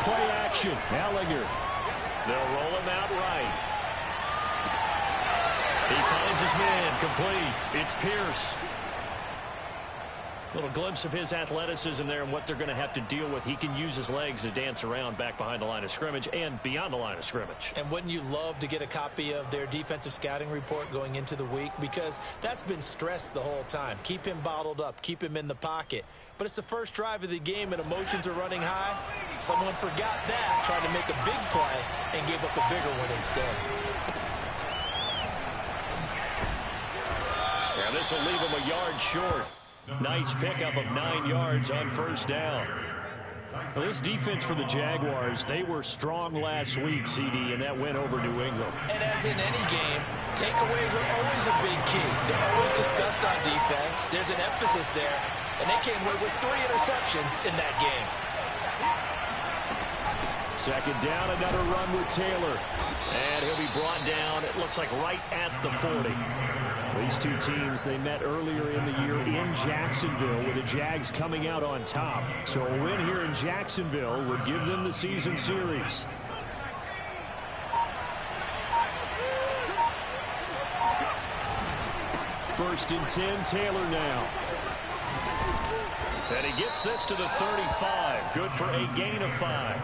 play action. Ellinger. They'll roll him out right. He finds his man. Complete. It's Pierce. Little glimpse of his athleticism there and what they're going to have to deal with. He can use his legs to dance around back behind the line of scrimmage and beyond the line of scrimmage. And wouldn't you love to get a copy of their defensive scouting report going into the week? Because that's been stressed the whole time. Keep him bottled up. Keep him in the pocket. But it's the first drive of the game and emotions are running high. Someone forgot that, tried to make a big play, and gave up a bigger one instead. Yeah, this will leave him a yard short. Nice pickup of 9 yards on first down. Well, this defense for the Jaguars, they were strong last week, CD, and that went over New England. And as in any game, takeaways are always a big key. They're always discussed on defense. There's an emphasis there, and they came away with 3 interceptions in that game. Second down, another run with Taylor. And he'll be brought down, it looks like right at the 40. These two teams, they met earlier in the year in Jacksonville with the Jags coming out on top. So a win here in Jacksonville would give them the season series. First and 10, Taylor now. And he gets this to the 35. Good for a gain of 5.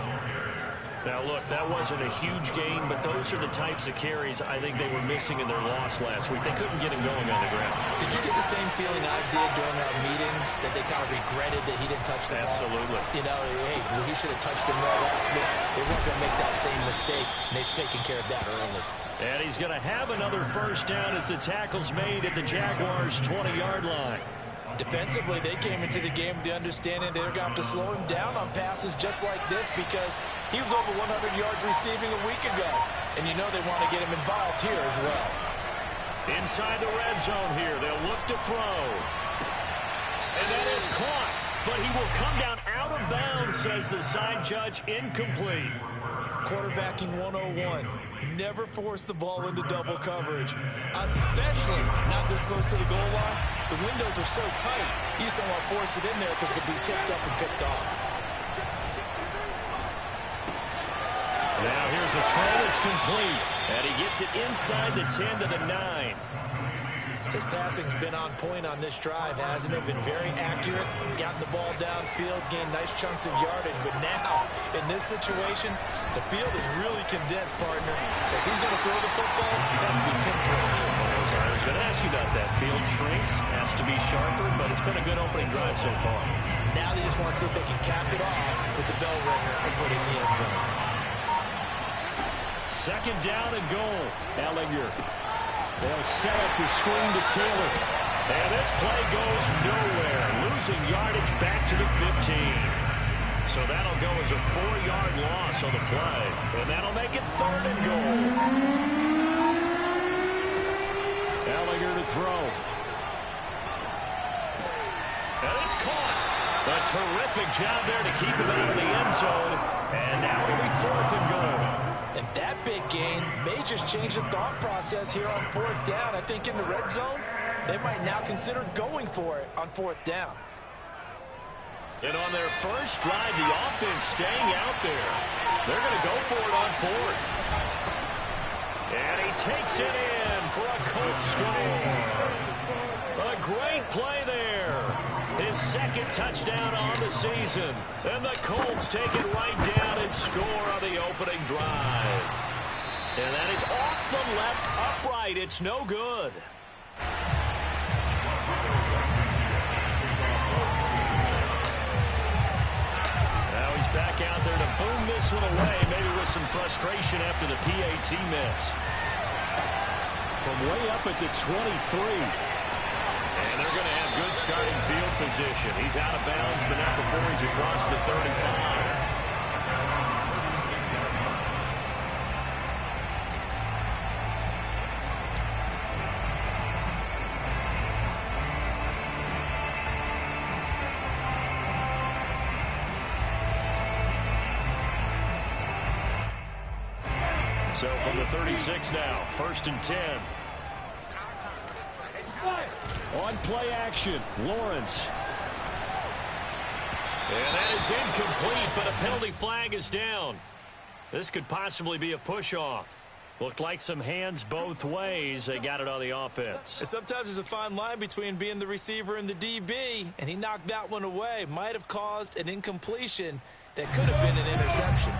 Now, look, that wasn't a huge gain, but those are the types of carries I think they were missing in their loss last week. They couldn't get him going on the ground. Did you get the same feeling I did during our meetings, that they kind of regretted that he didn't touch the ball? Absolutely. You know, hey, he should have touched him more last week. They weren't going to make that same mistake, and they've taken care of that early. And he's going to have another first down as the tackle's made at the Jaguars' 20-yard line. Defensively, they came into the game with the understanding they're going to have to slow him down on passes just like this because he was over 100 yards receiving a week ago. And you know they want to get him involved here as well. Inside the red zone here, they'll look to throw. And that is caught, but he will come down out of bounds, says the side judge, incomplete. Quarterbacking 101. Never force the ball into double coverage, especially not this close to the goal line. The windows are so tight, you just don't want to force it in there because it could be tipped up and picked off. Now here's a throw that's complete, and he gets it inside the 10 to the 9. His passing's been on point on this drive, hasn't it? Been very accurate, gotten the ball downfield, gained nice chunks of yardage. But now, in this situation, the field is really condensed, partner. So if he's going to throw the football, that would be pinpoint here. I was going to ask you about that. Field shrinks, has to be sharper, but it's been a good opening drive so far. Now they just want to see if they can cap it off with the bell ringer and put it in the end zone. Second down and goal. Ellinger. They'll set up the screen to Taylor. And this play goes nowhere. Losing yardage back to the 15. So that'll go as a 4-yard loss on the play. And that'll make it third and goal. Ellinger to throw. And it's caught. A terrific job there to keep him out of the end zone. And now it'll be fourth and goal. And that big gain may just change the thought process here on fourth down. I think in the red zone, they might now consider going for it on fourth down. And on their first drive, the offense staying out there. They're going to go for it on fourth. And he takes it in for a Colts score. A great play there. His second touchdown on the season. And the Colts take it right down and score on the opening drive. And that is off the left upright. It's no good. Now he's back out there to boom this one away, maybe with some frustration after the PAT miss. From way up at the 23. And they're going to have good starting field position. He's out of bounds, but not before he's across the 35. So from the 36 now, first and 10. On play action, Lawrence. And that is incomplete, but a penalty flag is down. This could possibly be a push-off. Looked like some hands both ways. They got it on the offense. And sometimes there's a fine line between being the receiver and the DB, and he knocked that one away. Might have caused an incompletion that could have been an interception.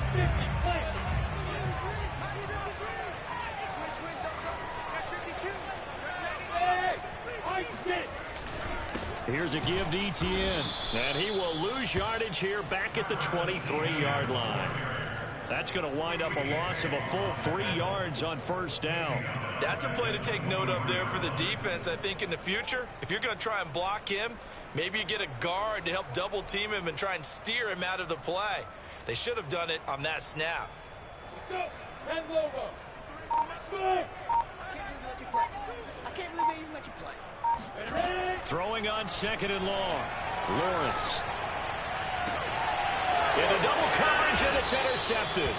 Here's a give to Etienne, and he will lose yardage here back at the 23-yard line. That's going to wind up a loss of a full 3 yards on first down. That's a play to take note of there for the defense, I think, in the future. If you're going to try and block him, maybe you get a guard to help double-team him and try and steer him out of the play. They should have done it on that snap. Let's go. 10 logo. I can't believe they even let you play. Throwing on 2nd and long. Lawrence. Into double coverage, and it's intercepted.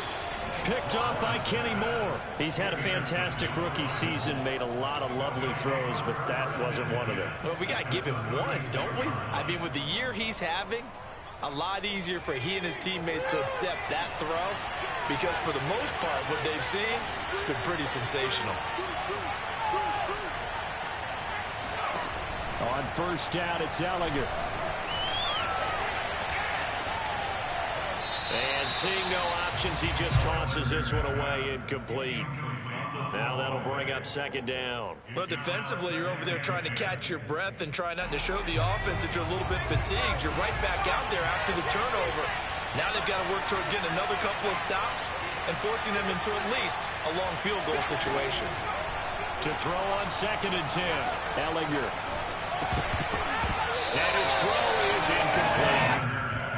Picked off by Kenny Moore. He's had a fantastic rookie season, made a lot of lovely throws, but that wasn't one of them. Well, we got to give him one, don't we? I mean, with the year he's having, a lot easier for he and his teammates to accept that throw, because for the most part, what they've seen, it's been pretty sensational. On first down, it's Ellinger. And seeing no options, he just tosses this one away, incomplete. Now that'll bring up 2nd down. But defensively, you're over there trying to catch your breath and try not to show the offense that you're a little bit fatigued. You're right back out there after the turnover. Now they've got to work towards getting another couple of stops and forcing them into at least a long field goal situation. To throw on 2nd and 10, Ellinger. And his throw is incomplete.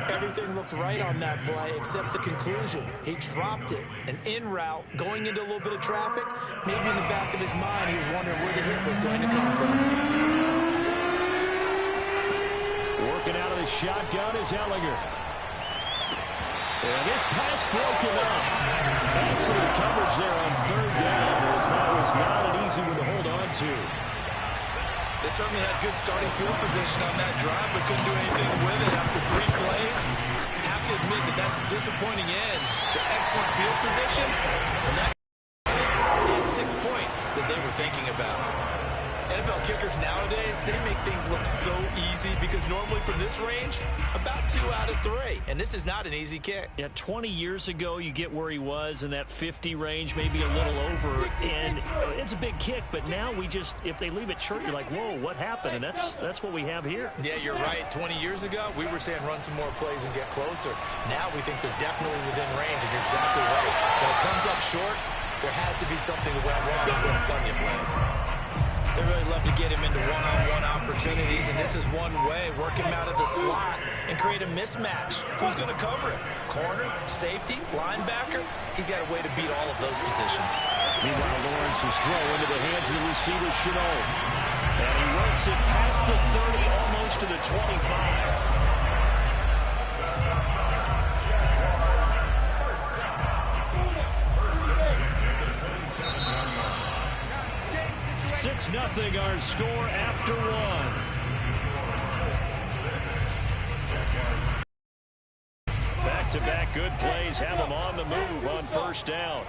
Everything looked right on that play except the conclusion. He dropped it. An in route, going into a little bit of traffic. Maybe in the back of his mind, he was wondering where the hit was going to come from. Working out of the shotgun is Ellinger. And this pass broken up. Excellent coverage there on 3rd down, as that was not an easy one to hold on to. They certainly had good starting field position on that drive, but couldn't do anything with it after 3 plays. Have to admit that that's a disappointing end to excellent field position. And that they had 6 points that they were thinking about. NFL kickers nowadays, they make things look so easy because normally from this range, about 2 out of 3. And this is not an easy kick. Yeah, 20 years ago, you get where he was in that 50 range, maybe a little over, and it's a big kick. But now we just, if they leave it short, you're like, whoa, what happened? And that's what we have here. Yeah, you're right. 20 years ago, we were saying run some more plays and get closer. Now we think they're definitely within range, and you're exactly right. When it comes up short, there has to be something that went wrong because they have plenty of leg. They really love to get him into one-on-one opportunities, and this is one way. Work him out of the slot and create a mismatch. Who's going to cover it? Corner, safety, linebacker? He's got a way to beat all of those positions. Meanwhile, Lawrence's throw into the hands of the receiver, Chenault. And he works it past the 30, almost to the 25. 6-0 our score after 1. Back-to-back good plays have them on the move on first down.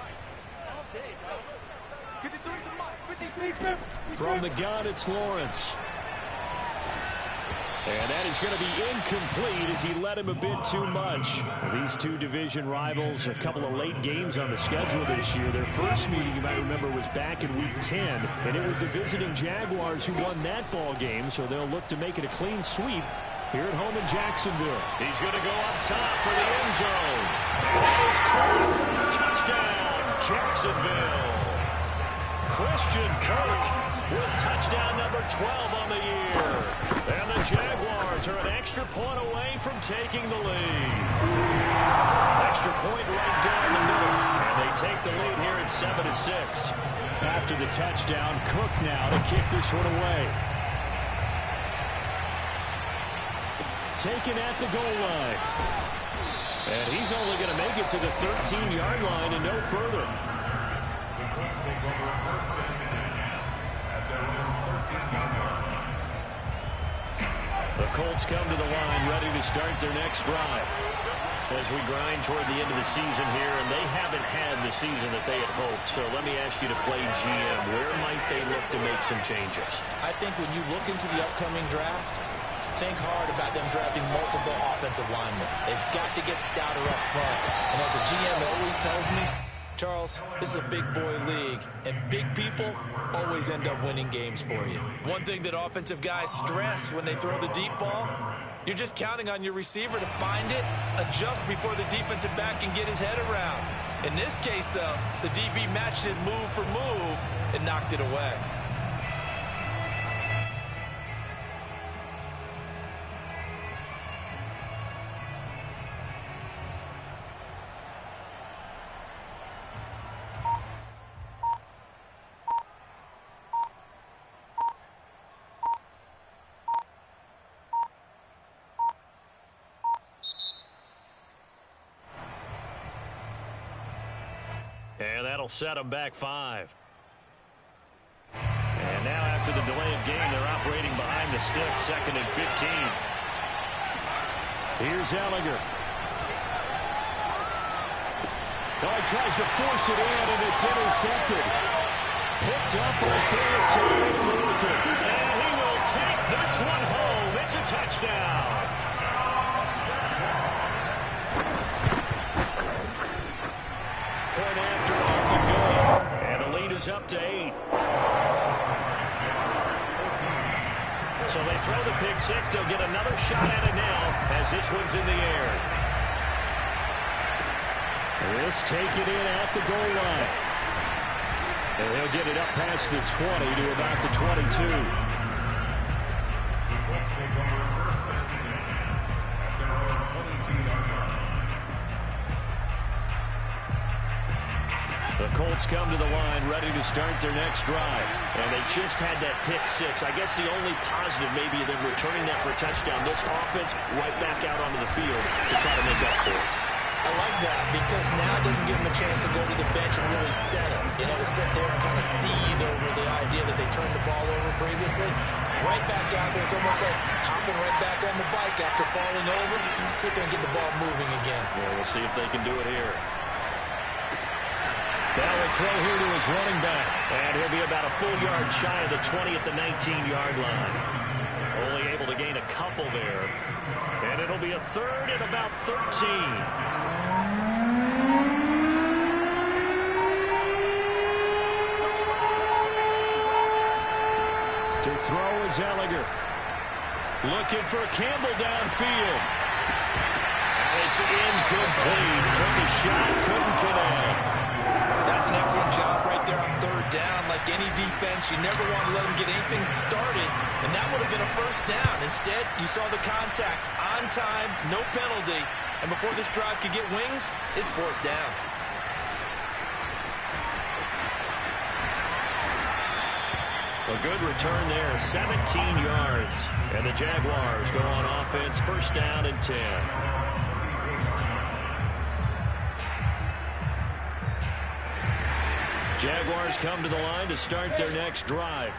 From the gun, it's Lawrence. And that is going to be incomplete as he led him a bit too much. These two division rivals, a couple of late games on the schedule this year. Their first meeting, you might remember, was back in Week 10. And it was the visiting Jaguars who won that ball game, so they'll look to make it a clean sweep here at home in Jacksonville. He's going to go up top for the end zone. That is caught. Touchdown, Jacksonville. Christian Kirk with touchdown number 12 on the year. And the Jaguars are an extra point away from taking the lead. Extra point right down the middle. And they take the lead here at 7-6. After the touchdown, Cook now to kick this one away. Taken at the goal line. And he's only going to make it to the 13-yard line and no further. The The Colts come to the line, ready to start their next drive. As we grind toward the end of the season here, and they haven't had the season that they had hoped. So let me ask you to play GM. Where might they look to make some changes? I think when you look into the upcoming draft, think hard about them drafting multiple offensive linemen. They've got to get stouter up front. And as a GM always tells me, Charles, this is a big boy league, and big people always end up winning games for you. One thing that offensive guys stress when they throw the deep ball, you're just counting on your receiver to find it, adjust before the defensive back can get his head around. In this case, though, the DB matched it move for move and knocked it away. And that'll set them back 5. And now after the delay of game, they're operating behind the sticks, 2nd and 15. Here's Ellinger. Oh, he tries to force it in, and it's intercepted. Picked up on the side of Luther. And he will take this one home. It's a touchdown. Point after on the goal. And the lead is up to 8. So they throw the pick 6. They'll get another shot at it now as this one's in the air. This taken in at the goal line. And he'll get it up past the 20 to about the 22. Let's take over first and 10 at their own 22-yard line. The Colts come to the line ready to start their next drive. And they just had that pick 6. I guess the only positive maybe them returning that for a touchdown. This offense right back out onto the field to try to make up for it. I like that because now it doesn't give them a chance to go to the bench and really settle. You know, to sit there and kind of seethe over the idea that they turned the ball over previously. Right back out there, it's almost like hopping right back on the bike after falling over. Sit there and get the ball moving again. Yeah, we'll see if they can do it here. Now a throw here to his running back. And he'll be about a full yard shy of the 20 at the 19-yard line. Only able to gain a couple there. And it'll be a 3rd and about 13. To throw is Ellinger. Looking for Campbell downfield. And it's incomplete. Took a shot, couldn't connect. That's an excellent job right there on 3rd down. Like any defense, you never want to let them get anything started, and that would have been a 1st down. Instead, you saw the contact on time, no penalty, and before this drive could get wings, it's 4th down. A good return there, 17 yards. And the Jaguars go on offense, 1st down and 10. Jaguars come to the line to start their next drive.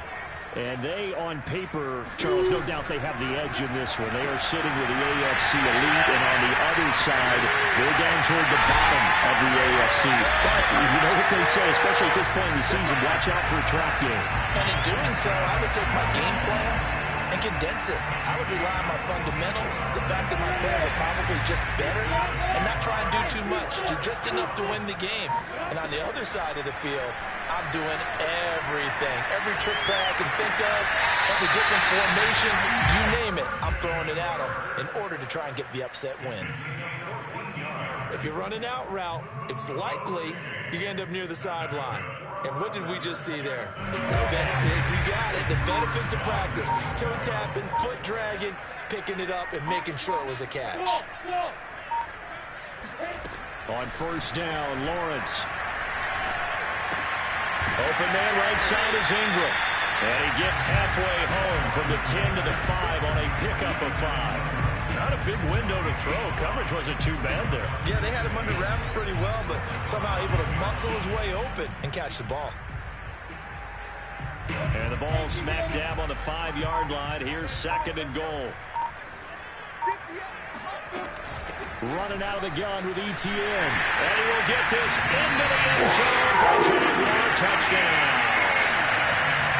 And they, on paper, Charles, no doubt they have the edge in this one. They are sitting with the AFC elite, and on the other side, they're down toward the bottom of the AFC. But you know what they say, especially at this point in the season, watch out for a trap game. And in doing so, I would take my game plan and condense it. I would rely on my fundamentals, the fact that my players are probably just better, and not try and do too much, do just enough to win the game. And on the other side of the field, I'm doing everything. Every trick play I can think of, every different formation, you name it, I'm throwing it at them in order to try and get the upset win. If you're running out route, it's likely you're going to end up near the sideline. And what did we just see there? You got it. The benefits of practice. Toe tapping, foot dragging, picking it up, and making sure it was a catch. On 1st down, Lawrence. Open man right side is Ingram. And he gets halfway home from the 10 to the 5 on a pickup of 5. Not a big window to throw. Coverage wasn't too bad there. Yeah, they had him under wraps pretty well, but somehow able to muscle his way open and catch the ball. And the ball smack dab on the 5-yard line. Here's 2nd and goal. Running out of the gun with ETN. And he will get this into the end zone for a Jaguar touchdown.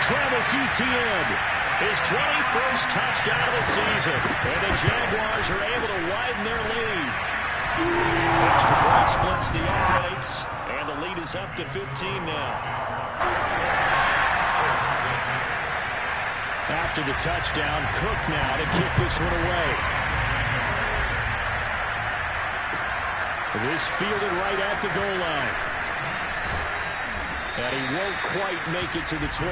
Travis Etienne, his 21st touchdown of the season. And the Jaguars are able to widen their lead. Extra point splits the uprights. And the lead is up to 15 now. After the touchdown, Cook now to kick this one away. This fielded right at the goal line. And he won't quite make it to the 25.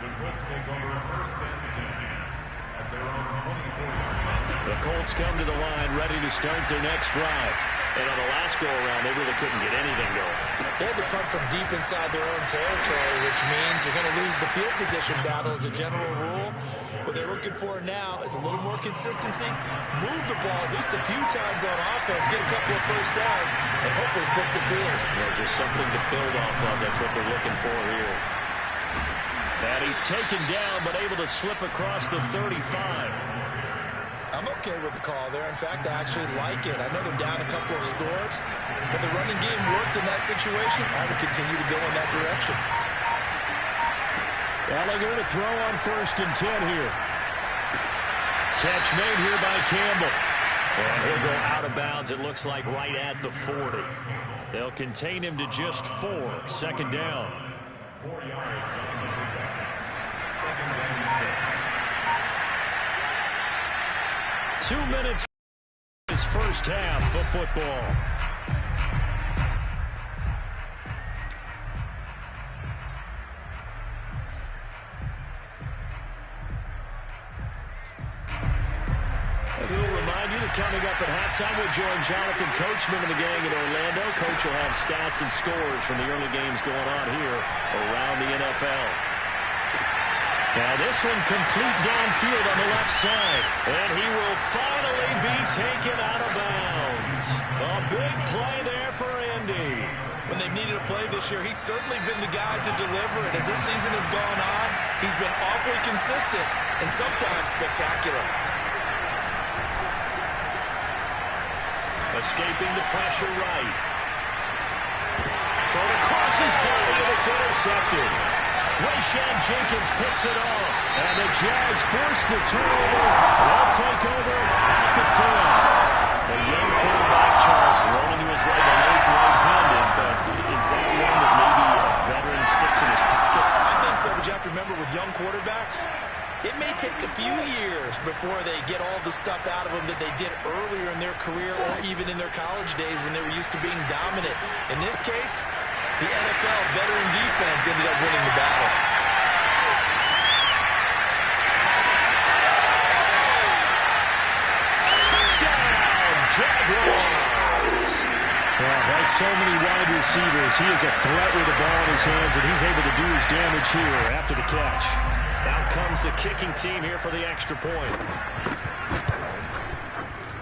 The Colts take over a first and 10 at their own 24. The Colts come to the line ready to start their next drive. And on the last go-around, they really couldn't get anything going. They had to punt from deep inside their own territory, which means you're going to lose the field position battle as a general rule. What they're looking for now is a little more consistency, move the ball at least a few times on offense, get a couple of first downs, and hopefully flip the field. Just something to build off of. That's what they're looking for here. And he's taken down, but able to slip across the 35. I'm okay with the call there. In fact, I actually like it. I know they're down a couple of scores, but the running game worked in that situation. I would continue to go in that direction. Gallagher to throw on first and 10 here. Catch made here by Campbell. And he'll go out of bounds, it looks like, right at the 40. They'll contain him to just 4. Second down. 4 yards on the pickup. Second and 6. 2 minutes his first half of football. We'll remind you that coming up at halftime, we'll join Jonathan Coachman and the gang in Orlando. Coach will have stats and scores from the early games going on here around the NFL. Now this one complete downfield on the left side. And he will finally be taken out of bounds. A big play there for Andy. When they've needed a play this year, he's certainly been the guy to deliver it. As this season has gone on, he's been awfully consistent and sometimes spectacular. Escaping the pressure right. Thrown across his body, and it's intercepted. Rayshad Jenkins picks it off. And the Jags force the turnover. They'll take over at the 10. The young quarterback, Charles, rolling to his right. I know he's right-handed, but is that one that maybe a veteran sticks in his pocket? I think so, but you have to remember with young quarterbacks, it may take a few years before they get all the stuff out of them that they did earlier in their career or even in their college days when they were used to being dominant. In this case, the NFL veteran defense ended up winning the battle. Touchdown, Jaguars! Well, like so many wide receivers, he is a threat with the ball in his hands, and he's able to do his damage here after the catch. Out comes the kicking team here for the extra point.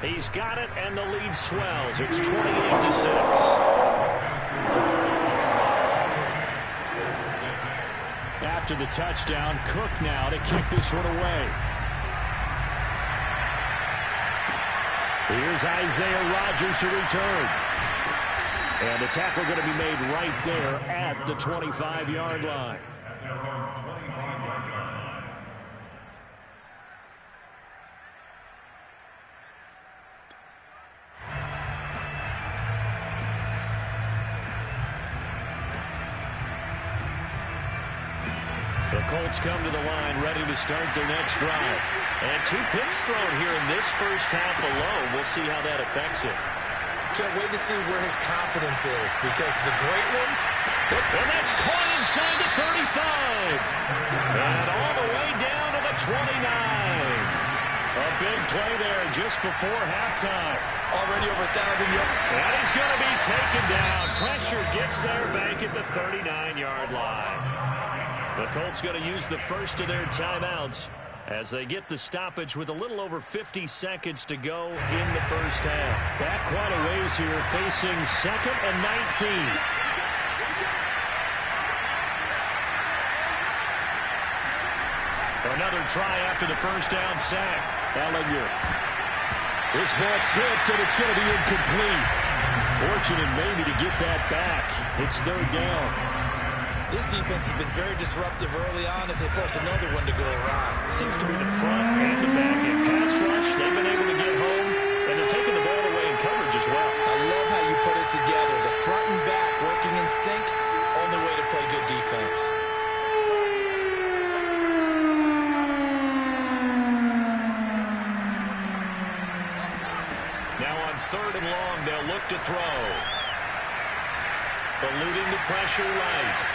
He's got it, and the lead swells. It's 28-6. After the touchdown, Cook now to kick this one away. Here's Isaiah Rodgers to return. And the tackle going to be made right there at the 25-yard line. At their own 25-yard line. The Colts come to the line ready to start their next drive. And 2 picks thrown here in this first half alone. We'll see how that affects it. Can't wait to see where his confidence is because the great ones... And that's caught inside the 35. And all the way down to the 29. A big play there just before halftime. Already over 1,000 yards. And he's going to be taken down. Pressure gets there back at the 39-yard line. The Colts going to use the first of their timeouts as they get the stoppage with a little over 50 seconds to go in the first half. Back quite a ways here, facing 2nd and 19. Another they'll try after the first down sack. Ellinger. This ball tipped, and it's going to be incomplete. Fortunate maybe to get that back. It's third down. This defense has been very disruptive early on as they force another one to go awry. Seems to be the front and the back end. Pass rush, they've been able to get home, and they're taking the ball away in coverage as well. I love how you put it together. The front and back working in sync, only way to play good defense. Now on third and long, they'll look to throw. Eluding the pressure right.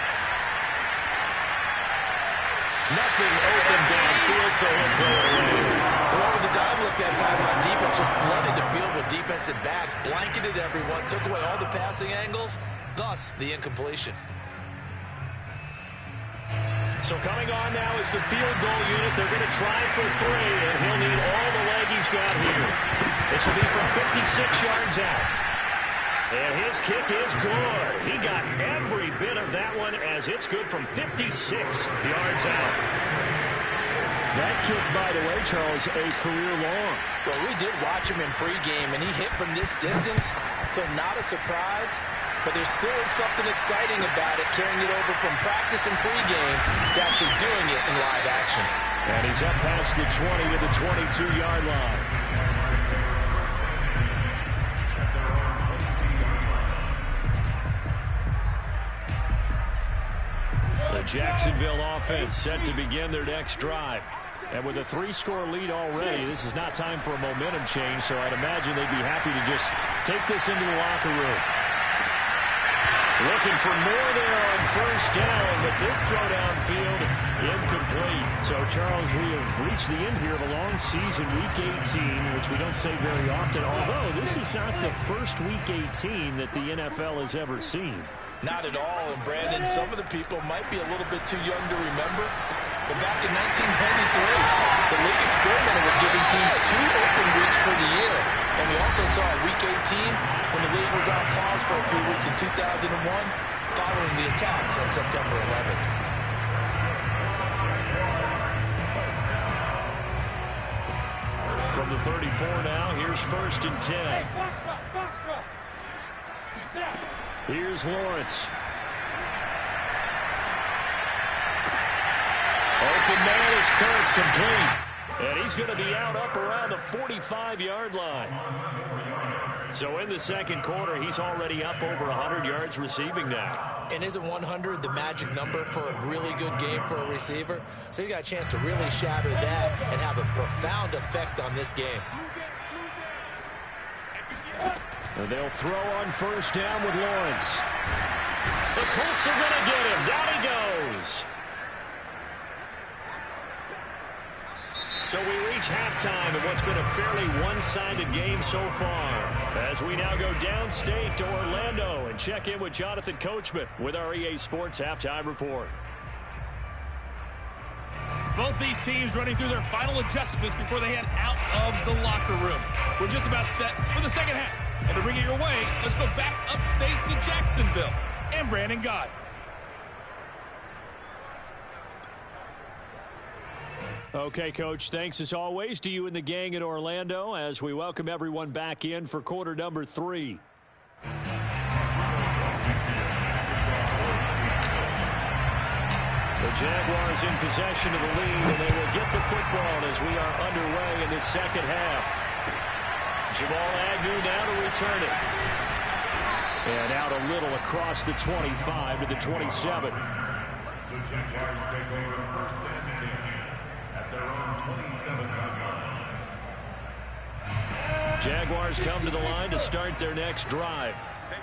Nothing open downfield, so he'll throw it away. And over the dime look that time on defense, just flooded the field with defensive backs, blanketed everyone, took away all the passing angles, thus the incompletion. So coming on now is the field goal unit. They're going to try for 3, and he'll need all the leg he's got here. This will be from 56 yards out. And his kick is good. He got every bit of that one as it's good from 56 yards out. That kick, by the way, Charles, a career long. Well, we did watch him in pregame, and he hit from this distance, so not a surprise. But there still is something exciting about it, carrying it over from practice and pregame to actually doing it in live action. And he's up past the 20 to the 22-yard line. The Jacksonville offense set to begin their next drive. And with a 3-score lead already, this is not time for a momentum change, so I'd imagine they'd be happy to just take this into the locker room. Looking for more there on first down, but this throw downfield incomplete. So, Charles, we have reached the end here of a long season, Week 18, which we don't say very often, although this is not the first Week 18 that the NFL has ever seen. Not at all, and Brandon, some of the people might be a little bit too young to remember, but back in 1993, the league experimented with giving teams 2 open weeks for the year. And we also saw Week 18 when the league was on pause for a few weeks in 2001 following the attacks on September 11th. From the 34 now, here's first and 10. Hey, box drop. Here's Lawrence. Open man is Kirk, complete. And he's going to be out up around the 45-yard line. So in the second quarter, he's already up over 100 yards receiving now. And isn't 100 the magic number for a really good game for a receiver? So he got a chance to really shatter that and have a profound effect on this game. And they'll throw on first down with Lawrence. The Colts are going to get him. Down he goes. So we reach halftime in what's been a fairly one-sided game so far. As we now go downstate to Orlando and check in with Jonathan Coachman with our EA Sports Halftime Report. Both these teams running through their final adjustments before they head out of the locker room. We're just about set for the second half. And to bring it your way, let's go back upstate to Jacksonville and Brandon Gott. Okay, Coach, thanks as always to you and the gang in Orlando as we welcome everyone back in for quarter number 3. The Jaguars in possession of the lead, and they will get the football as we are underway in the second half. Jamal Agnew now to return it. And out a little across the 25 to the 27. The Jaguars take over first and 10 at their own 27-yard line. Jaguars come to the line to start their next drive.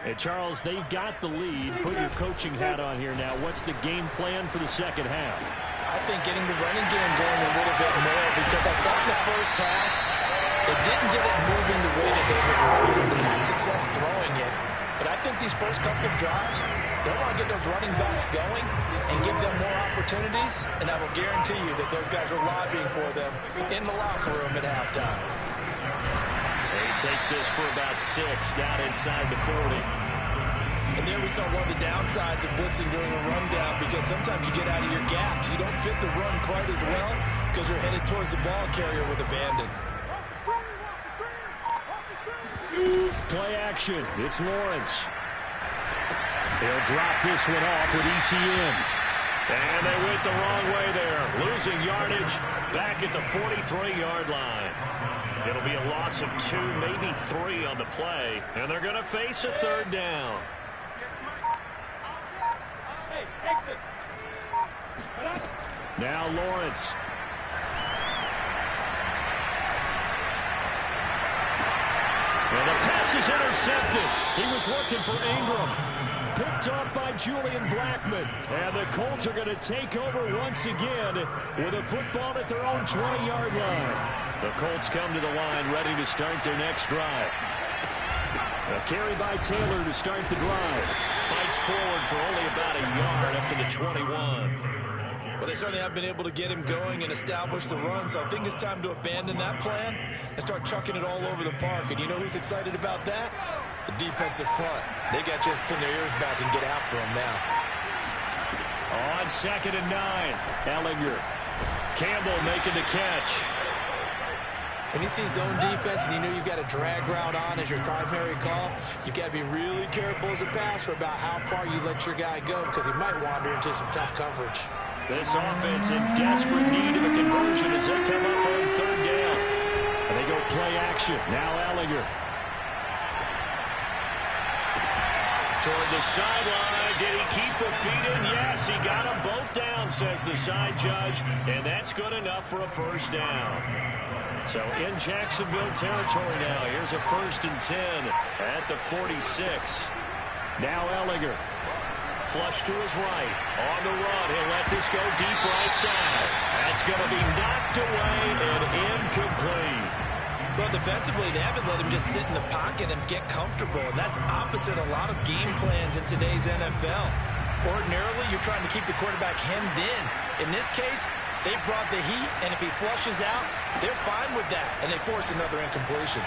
And Charles, they've got the lead. Put your coaching hat on here now. What's the game plan for the second half? I think getting the running game going a little bit more, because I thought in the first half it didn't get it moving the way that they would want. They had success throwing it. But I think these first couple of drives, they want to get those running backs going and give them more opportunities. And I will guarantee you that those guys are lobbying for them in the locker room at halftime. He takes this for about 6 down inside the 40. And there we saw one of the downsides of blitzing during a rundown, because sometimes you get out of your gaps. You don't fit the run quite as well. because you're headed towards the ball carrier with abandon. Play action. It's Lawrence. He'll drop this one off with ETN. And they went the wrong way there. Losing yardage back at the 43-yard line. It'll be a loss of 2, maybe 3 on the play. And they're going to face a third down. Hey, exit. Now Lawrence. And the pass is intercepted. He was looking for Ingram. Picked off by Julian Blackman. And the Colts are going to take over once again with a football at their own 20-yard line. The Colts come to the line ready to start their next drive. A carry by Taylor to start the drive. Fights forward for only about a yard up to the 21. Well, they certainly have been able to get him going and establish the run, so I think it's time to abandon that plan and start chucking it all over the park. And you know who's excited about that? The defensive front. They got just pin their ears back and get after him now. On 2nd and 9, Ellinger. Campbell making the catch. When you see zone defense and you know you've got a drag route on as your primary call, you've got to be really careful as a passer about how far you let your guy go because he might wander into some tough coverage. This offense in desperate need of a conversion as they come up on 3rd down. And they go play action. Now Ellinger. Toward the sideline. Did he keep the feet in? Yes, he got them both down, says the side judge. And that's good enough for a 1st down. So in Jacksonville territory now. Here's a 1st and 10 at the 46. Now Ellinger. Flush to his right. On the run. He'll let this go deep right side. That's going to be knocked away and incomplete. Well, defensively, they haven't let him just sit in the pocket and get comfortable. And that's opposite a lot of game plans in today's NFL. Ordinarily, you're trying to keep the quarterback hemmed in. In this case, they brought the heat, and if he flushes out, they're fine with that. And they force another incompletion.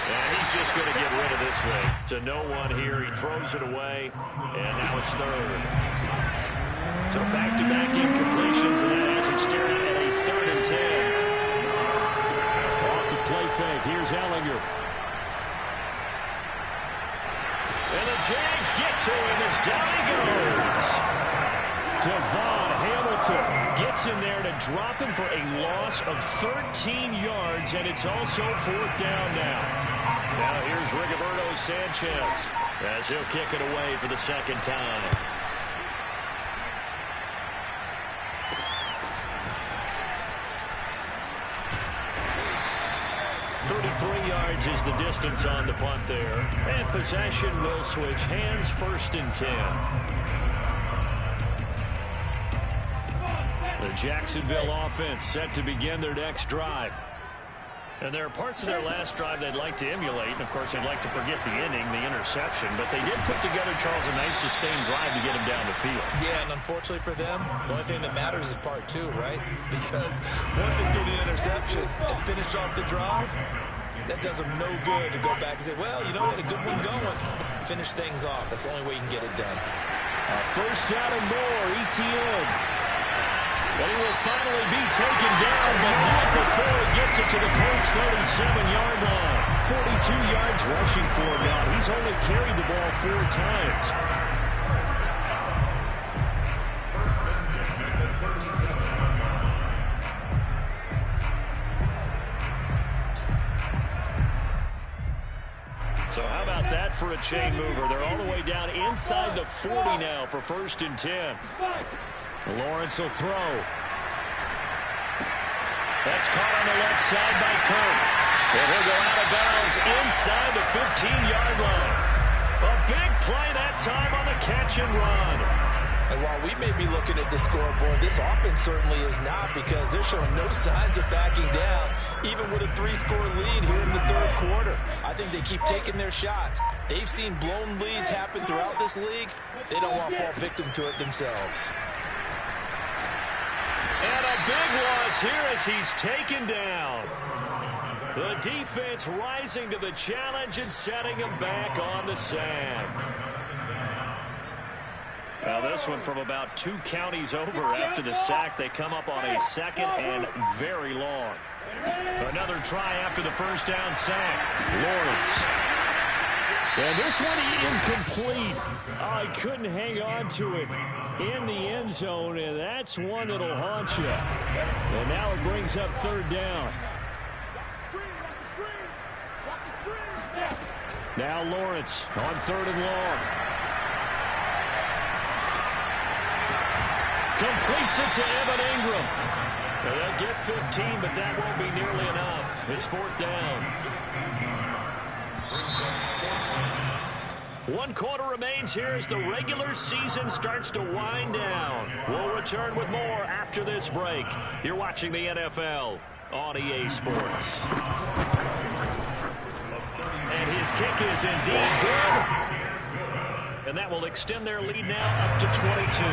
And he's just going to get rid of this thing. To no one here. He throws it away. And now it's 3rd. So back-to-back incompletions, and that has him staring at a 3rd and 10. Off the play fake. Here's Ellinger. And the Jags get to him as down he goes. Devon Hamilton gets in there to drop him for a loss of 13 yards, and it's also 4th down now. Now here's Rigoberto Sanchez as he'll kick it away for the 2nd time. Yards is the distance on the punt there. And possession will switch hands. 1st and 10. The Jacksonville offense set to begin their next drive. And there are parts of their last drive they'd like to emulate. And, of course, they'd like to forget the inning, the interception. But they did put together, Charles, a nice sustained drive to get him down the field. Yeah, and unfortunately for them, the only thing that matters is part 2, right? Because once they do the interception and finish off the drive, that does them no good to go back and say, well, you know, we had a good one going. Finish things off. That's the only way you can get it done. 1st down and more, ETN. But he will finally be taken down, but not before he gets it to the Colts' 37-yard line. 42 yards rushing for him now. He's only carried the ball 4 times. So how about that for a chain mover? They're all the way down inside the 40 now for 1st and 10. Lawrence will throw. That's caught on the left side by Kirk. And he'll go out of bounds inside the 15-yard line. A big play that time on the catch and run. And while we may be looking at the scoreboard, this offense certainly is not, because they're showing no signs of backing down, even with a 3-score lead here in the 3rd quarter. I think they keep taking their shots. They've seen blown leads happen throughout this league. They don't want to fall victim to it themselves. And a big loss here as he's taken down. The defense rising to the challenge and setting him back on the sack. Now this one from about 2 counties over after the sack. They come up on a 2nd and very long. Another try after the first down sack. Lawrence. And this one incomplete. Oh, he couldn't hang on to it in the end zone, and that's one that'll haunt you. And now it brings up 3rd down. Now Lawrence on 3rd and long. Completes it to Evan Ingram. They'll get 15, but that won't be nearly enough. It's 4th down. 1 quarter remains here as the regular season starts to wind down. We'll return with more after this break. You're watching the NFL on EA Sports. And his kick is indeed good. And that will extend their lead now up to 22.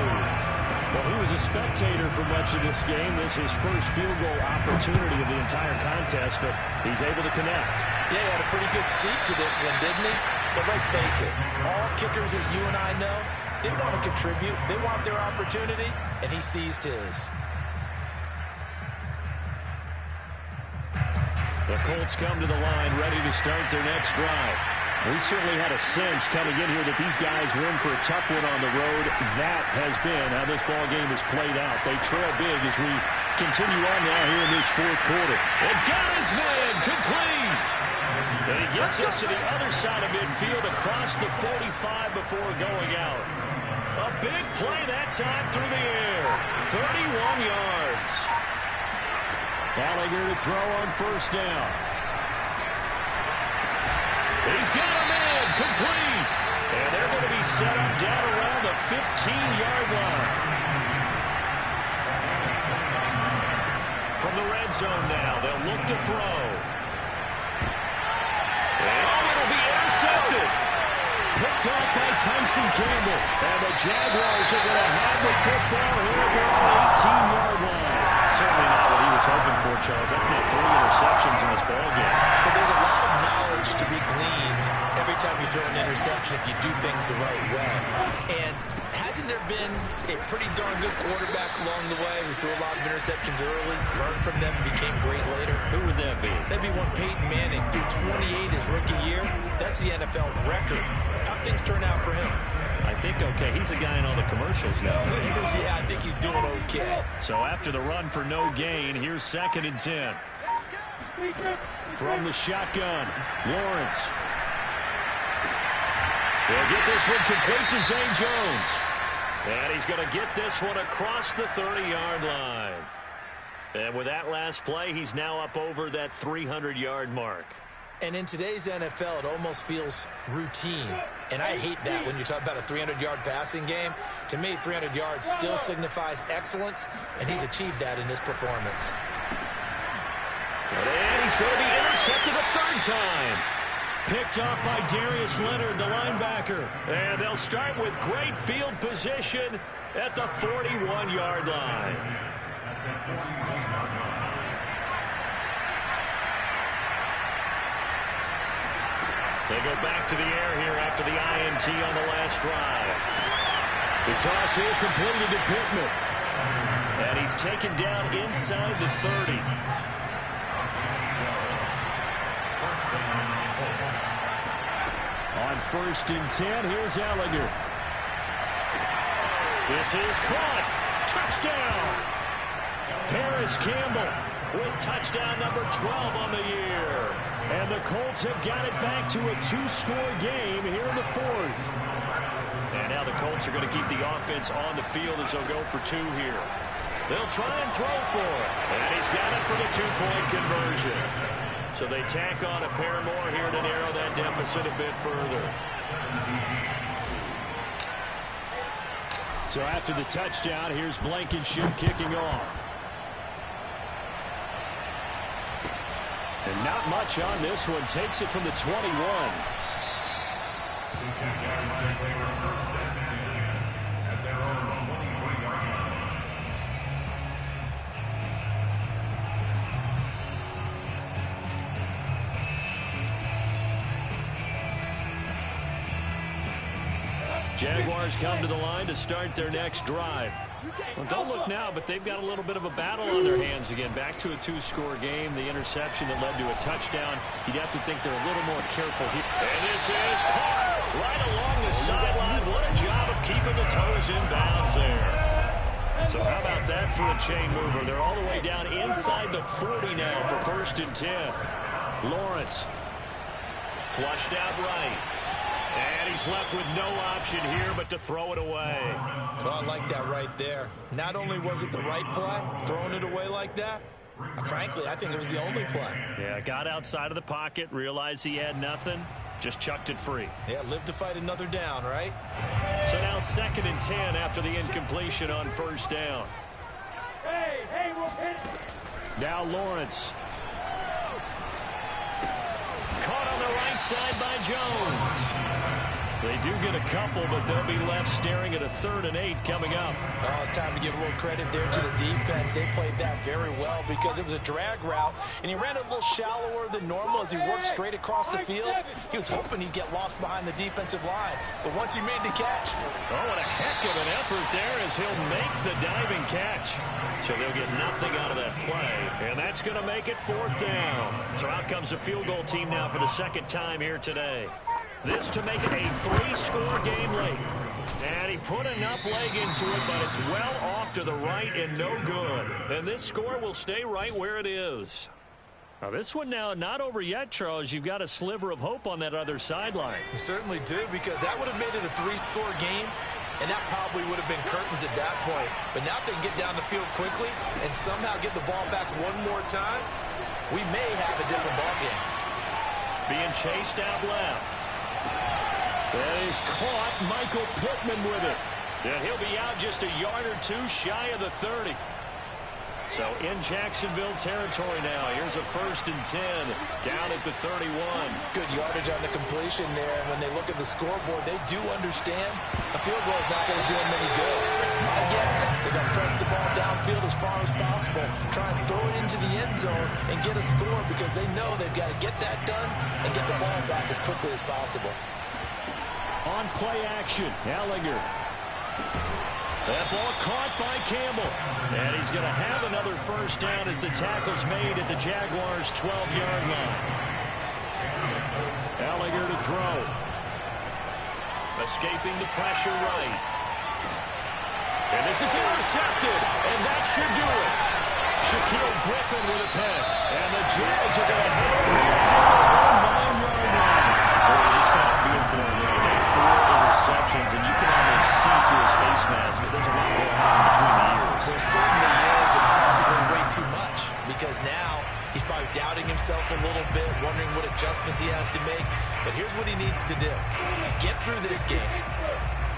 Well, he was a spectator for much of this game. This is his first field goal opportunity of the entire contest, but he's able to connect. Yeah, he had a pretty good seat to this one, didn't he? But let's face it, all kickers that you and I know, they want to contribute. They want their opportunity, and he seized his. The Colts come to the line ready to start their next drive. We certainly had a sense coming in here that these guys were in for a tough one on the road. That has been how this ball game has played out. They trail big as we continue on now here in this 4th quarter. And got his man complete. And he gets us to the other side of midfield across the 45 before going out. A big play that time through the air. 31 yards. Gallagher to throw on 1st down. He's got a man complete. And they're going to be set up down around the 15-yard line. From the red zone now, they'll look to throw. And it'll be intercepted. Picked off by Tyson Campbell. And the Jaguars are going to have the football here at their own 18-yard line. Certainly not what he was hoping for, Charles. That's now 3 interceptions in this ball game. But there's a lot of knowledge to be gleaned every time you throw an interception if you do things the right way. And hasn't there been a pretty darn good quarterback along the way who threw a lot of interceptions early, learned from them, and became great later? Who would that be? That'd be when Peyton Manning threw 28 his rookie year. That's the NFL record. How'd things turn out for him? I think okay. He's a guy in all the commercials now. Yeah, I think he's doing okay. So after the run for no gain, here's 2nd and 10. From the shotgun, Lawrence. He'll get this one complete to Zay Jones. And he's going to get this one across the 30-yard line. And with that last play, he's now up over that 300-yard mark. And in today's NFL, it almost feels routine. And I hate that when you talk about a 300-yard passing game. To me, 300 yards still signifies excellence, and he's achieved that in this performance. And he's going to be intercepted a 3rd time. Picked off by Darius Leonard, the linebacker. And they'll start with great field position at the 41-yard line. They go back to the air here after the INT on the last drive. The toss here completed to Pittman. And he's taken down inside the 30. On 1st and 10, here's Gallagher. This is caught. Touchdown. Paris Campbell with touchdown number 12 on the year. And the Colts have got it back to a 2-score game here in the 4th. And now the Colts are going to keep the offense on the field as they'll go for 2 here. They'll try and throw for it. And he's got it for the 2-point conversion. So they tack on a pair more here to narrow that deficit a bit further. So after the touchdown, here's Blankenship kicking off. And not much on this one. Takes it from the 21. At their own 23-yard line. Jaguars come to the line to start their next drive. Well, don't look now, but they've got a little bit of a battle on their hands again. Back to a two-score game. The interception that led to a touchdown. You'd have to think they're a little more careful here. And this is caught right along the sideline. What a job of keeping the toes in bounds there. So how about that for a chain mover? They're all the way down inside the 40 now for 1st and 10. Lawrence flushed out right. And he's left with no option here but to throw it away. Well, I like that right there. Not only was it the right play, throwing it away like that, frankly, I think it was the only play. Yeah, got outside of the pocket, realized he had nothing, just chucked it free. Yeah, live to fight another down, right? So now 2nd and 10 after the incompletion on 1st down. Hey, we'll hit. Now Lawrence. Caught on the right side by Jones. They do get a couple, but they'll be left staring at a 3rd and 8 coming up. Oh, it's time to give a little credit there to the defense. They played that very well because it was a drag route, and he ran it a little shallower than normal as he worked straight across the field. He was hoping he'd get lost behind the defensive line, but once he made the catch. Oh, what a heck of an effort there as he'll make the diving catch. So they'll get nothing out of that play, and that's going to make it 4th down. So out comes a field goal team now for the 2nd time here today. This to make it a 3-score game late. And he put enough leg into it, but it's well off to the right and no good. And this score will stay right where it is. Now this one now not over yet, Charles. You've got a sliver of hope on that other sideline. You certainly do, because that would have made it a 3-score game, and that probably would have been curtains at that point. But now if they can get down the field quickly and somehow get the ball back one more time, we may have a different ball game. Being chased out left. That is caught. Michael Pittman with it. And he'll be out just a yard or two shy of the 30. So in Jacksonville territory now. Here's a 1st and 10 down at the 31. Good yardage on the completion there. And when they look at the scoreboard, they do understand a field goal is not going to do them any good. My guess, they're going to press the ball downfield as far as possible, try and throw it into the end zone and get a score, because they know they've got to get that done and get the ball back as quickly as possible. On play action, Ellinger. That ball caught by Campbell. And he's going to have another 1st down as the tackle's made at the Jaguars' 12-yard line. Ellinger to throw. Escaping the pressure right. And this is intercepted. And that should do it. Shaquille Griffin with a pick. And the Jags are going to head over here at their own 9-yard line. Well, they just got a feel for him right now. 4 interceptions, and you can almost see through his face mask. There's a lot going on between the ears. There certainly is, and probably way too much, because now he's probably doubting himself a little bit, wondering what adjustments he has to make. But here's what he needs to do. Get through this game.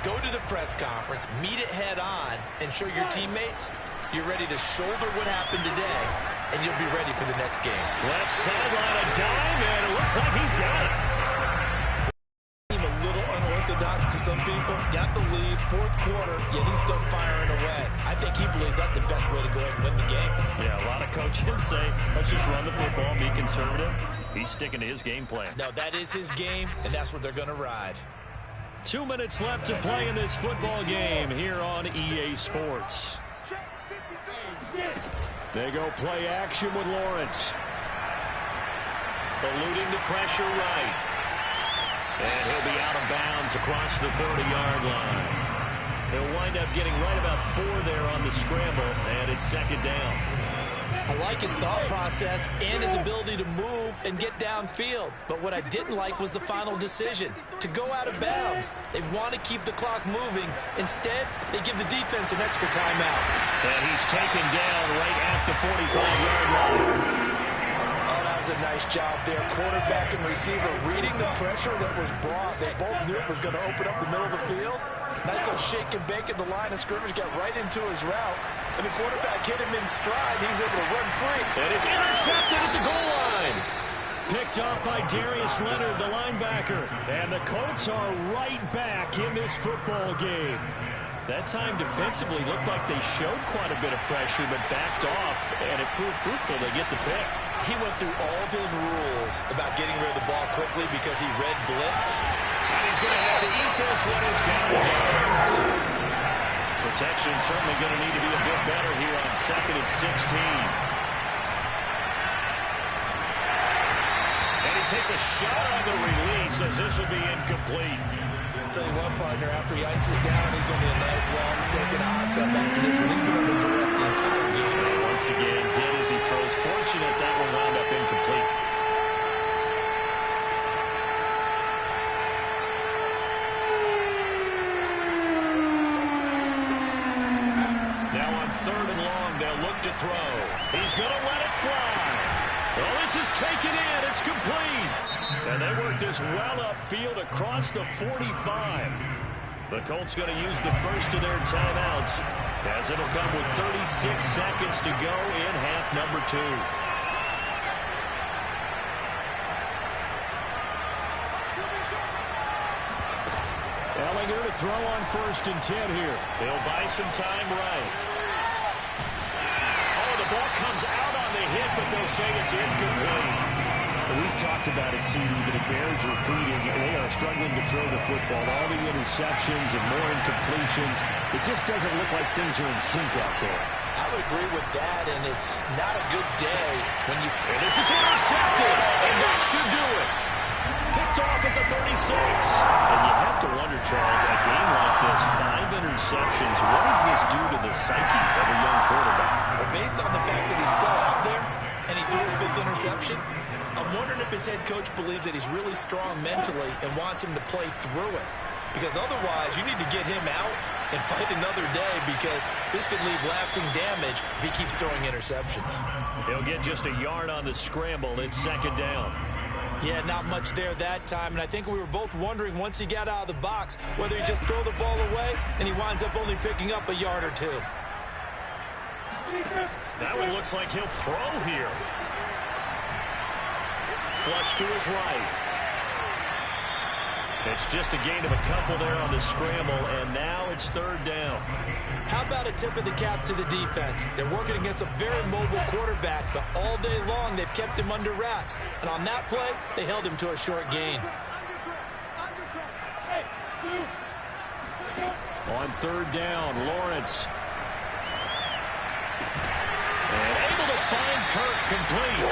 Go to the press conference, meet it head on, and show your teammates you're ready to shoulder what happened today, and you'll be ready for the next game. Left sideline, a dime, and it looks like he's got it. A little unorthodox to some people. Got the lead, 4th quarter, yet he's still firing away. I think he believes that's the best way to go ahead and win the game. Yeah, a lot of coaches say, let's just run the football, be conservative. He's sticking to his game plan. No, that is his game, and that's what they're going to ride. 2 minutes left to play in this football game here on EA Sports. They go play action with Lawrence. Eluding the pressure right. And he'll be out of bounds across the 30-yard line. He'll wind up getting right about 4 there on the scramble, and it's 2nd down. I like his thought process and his ability to move and get downfield. But what I didn't like was the final decision, to go out of bounds. They want to keep the clock moving. Instead, they give the defense an extra timeout. And he's taken down right at the 45-yard line. A nice job there. Quarterback and receiver reading the pressure that was brought. They both knew it was going to open up the middle of the field. Nice little shake and bake at the line of scrimmage, got right into his route. And the quarterback hit him in stride. He was able to run free. And it's intercepted at the goal line. Picked up by Darius Leonard, the linebacker. And the Colts are right back in this football game. That time defensively looked like they showed quite a bit of pressure, but backed off, and it proved fruitful. They get the pick. He went through all of his rules about getting rid of the ball quickly because he read blitz. And he's going to have to eat this one as down he goes. Protection certainly going to need to be a bit better here on 2nd and 16. And he takes a shot on the release as this will be incomplete. I'll tell you what, partner, after he ices down, he's going to be a nice, long, silken hot tub after this one. He's been under duress the entire game. And once again, hit as he throws. Fortunate that one wound up incomplete. Now on 3rd and long, they'll look to throw. He's going to let it fly. Well, this is taken in. It's complete. And they work this well upfield across the 45. The Colts going to use the first of their timeouts as it'll come with 36 seconds to go in half number 2. Ellinger to throw on 1st and 10 here. He'll buy some time right. Oh, the ball comes out on the hit, but they'll say it's incomplete. We've talked about it, CD, but it bears repeating. They are struggling to throw the football. All the interceptions and more incompletions. It just doesn't look like things are in sync out there. I would agree with that, and it's not a good day when you... And this is intercepted, and that should do it. Picked off at the 36. And you have to wonder, Charles, a game like this, 5 interceptions, what does this do to the psyche of a young quarterback? Well, based on the fact that he's still out there and he threw a 5th interception, I'm wondering if his head coach believes that he's really strong mentally and wants him to play through it. Because otherwise, you need to get him out and fight another day because this could leave lasting damage if he keeps throwing interceptions. He'll get just a yard on the scramble. It's 2nd down. Yeah, not much there that time, and I think we were both wondering once he got out of the box whether he'd just throw the ball away and he winds up only picking up a yard or 2. That one looks like he'll throw here. Flush to his right. It's just a gain of a couple there on the scramble, and now it's 3rd down. How about a tip of the cap to the defense? They're working against a very mobile quarterback, but all day long they've kept him under wraps. And on that play, they held him to a short gain. On 3rd down, Lawrence. And able to find Kirk complete.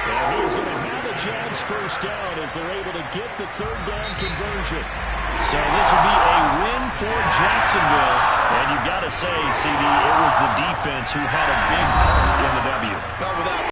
And he's going to have a Jags 1st down as they're able to get the 3rd down conversion. So this will be a win for Jacksonville. And you've got to say, CD, it was the defense who had a big part in the W. But without